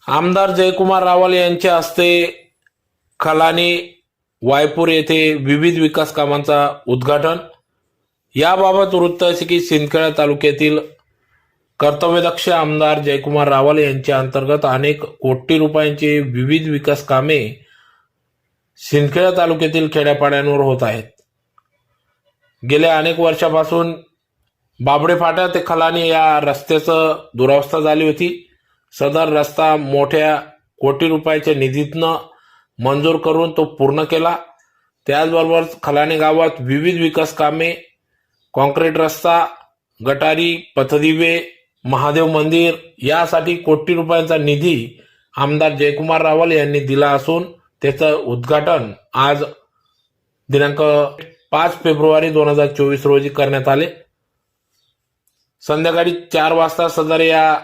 आमदार जयकुमार रावल यांच्या हस्ते खलानी वायपूर येथे विविध विकास कामांचा उद्घाटन। याबाबत वृत्त असे की सिंदखेडा तालुक्यातील कर्तव्यदक्ष आमदार जयकुमार रावल यांच्या अंतर्गत अनेक कोटी रुपयांची विविध विकास कामे सिंदखेडा तालुक्यातील खेड्यापाड्यांवर होत आहेत। गेल्या अनेक वर्षापासून बाबडे फाटा ते खलानी या रस्त्याचं दुरावस्था झाली होती। सदर रस्ता मोठ्या कोटी रुपयाच्या निधीतनं मंजूर करून तो पूर्ण केला। त्याचबरोबर खलानी गावात विविध विकास कामे, कॉन्क्रीट रस्ता, गटारी, पथदिवे, महादेव मंदिर यासाठी कोटी रुपयांचा निधी आमदार जयकुमार रावल यांनी दिला असून त्याचं उद्घाटन आज दिनांक 5 फेब्रुवारी 2024 रोजी करण्यात आले। संध्याकाळी 4 वाजता सदर या